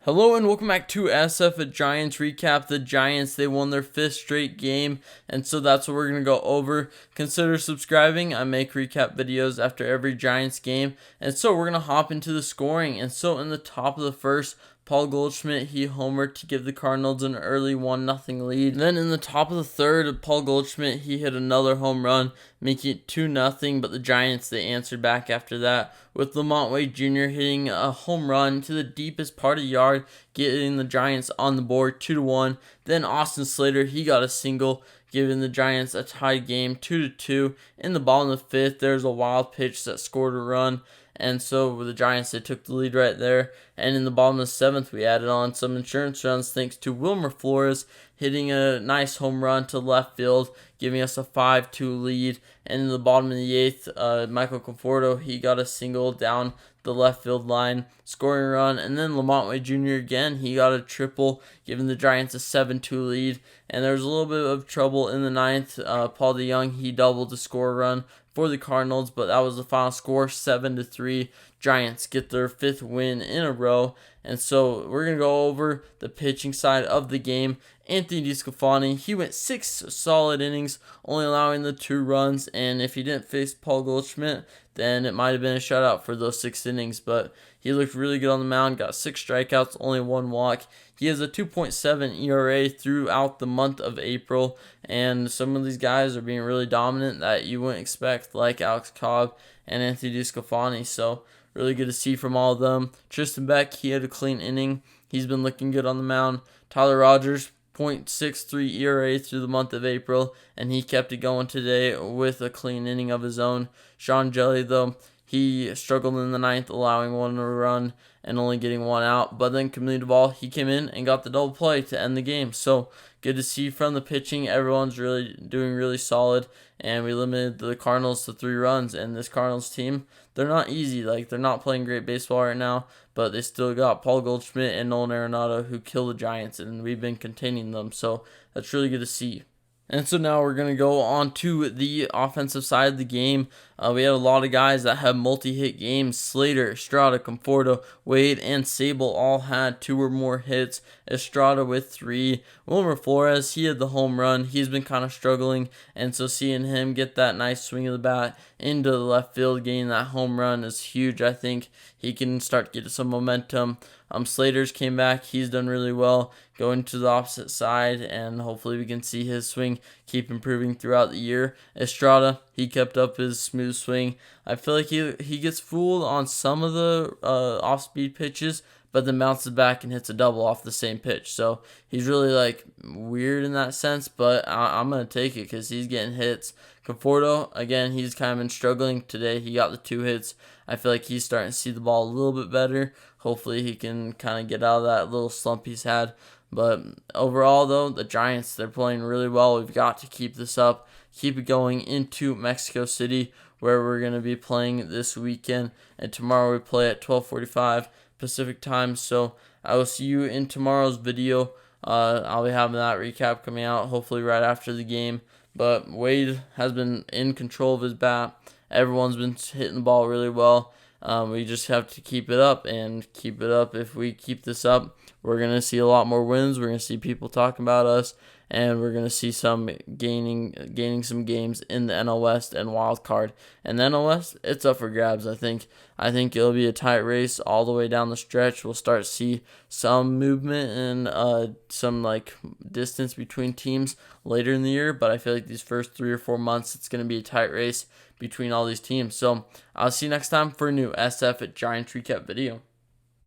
Hello and welcome back to SF at Giants Recap. The Giants, they won their 5th straight game, and so that's what we're going to go over. Consider subscribing. I make recap videos after every Giants game, and so we're going to hop into the scoring. And so in the top of the first, Paul Goldschmidt, he homered to give the Cardinals an early 1-0 lead. Then in the top of the third, Paul Goldschmidt, he hit another home run, making it 2-0, but the Giants, they answered back after that with Lamont Wade Jr. hitting a home run to the deepest part of the yard, getting the Giants on the board 2-1. Then Austin Slater, he got a single, giving the Giants a tied game 2-2. In the bottom of the fifth, there's a wild pitch that scored a run, and so the Giants, they took the lead right there. And in the bottom of the seventh, we added on some insurance runs thanks to Wilmer Flores hitting a nice home run to left field, giving us a 5-2 lead. And in the bottom of the eighth, Michael Conforto, he got a single down the left field line, scoring a run. And then Lamont Wade Jr. again, he got a triple, giving the Giants a 7-2 lead. And there was a little bit of trouble in the ninth. Paul DeYoung, he doubled to score a run for the Cardinals, but that was the final score, 7-3. Giants get their 5th win in a row. And so we're going to go over the pitching side of the game. Anthony DeSclafani, he went 6 solid innings, only allowing the 2 runs. And if he didn't face Paul Goldschmidt, then it might have been a shutout for those 6 innings. But he looked really good on the mound, got 6 strikeouts, only 1 walk. He has a 2.7 ERA throughout the month of April. And some of these guys are being really dominant that you wouldn't expect, like Alex Cobb and Anthony DeSclafani. So really good to see from all of them. Tristan Beck, he had a clean inning. He's been looking good on the mound. Tyler Rogers, 0.63 ERA through the month of April, and he kept it going today with a clean inning of his own. Sean Jelly, though, he struggled in the ninth, allowing 1 run and only getting 1 out. But then Camille Duvall, he came in and got the double play to end the game. So good to see from the pitching. Everyone's really doing really solid, and we limited the Cardinals to 3 runs. And this Cardinals team, they're not easy. Like, they're not playing great baseball right now, but they still got Paul Goldschmidt and Nolan Arenado who kill the Giants, and we've been containing them. So that's really good to see. And so now we're going to go on to the offensive side of the game. We had a lot of guys that had multi-hit games. Slater, Estrada, Conforto, Wade, and Sable all had 2 or more hits. Estrada with 3. Wilmer Flores, he had the home run. He's been kind of struggling, and so seeing him get that nice swing of the bat into the left field, getting that home run is huge. I think he can start getting some momentum. Slater's came back. He's done really well, going to the opposite side, and hopefully we can see his swing keep improving throughout the year. Estrada, he kept up his smooth swing. I feel like he gets fooled on some of the off-speed pitches, but then bounces back and hits a double off the same pitch. So he's really like weird in that sense, but I'm going to take it because he's getting hits. Conforto, again, he's kind of been struggling today. He got the 2 hits. I feel like he's starting to see the ball a little bit better. Hopefully he can kind of get out of that little slump he's had. But overall, though, the Giants, they're playing really well. We've got to keep this up, keep it going into Mexico City, where we're going to be playing this weekend. And tomorrow we play at 12:45 Pacific time. So I will see you in tomorrow's video. I'll be having that recap coming out hopefully right after the game. But Wade has been in control of his bat. Everyone's been hitting the ball really well. We just have to keep it up and keep it up. If we keep this up, we're going to see a lot more wins. We're going to see people talking about us, and we're going to see some gaining some games in the NL West and wild card. And the NL West, it's up for grabs. I think it'll be a tight race all the way down the stretch. We'll start to see some movement and some like distance between teams later in the year, but I feel like these first 3 or 4 months, it's going to be a tight race between all these teams. So I'll see you next time for a new SF at Giants Recap video.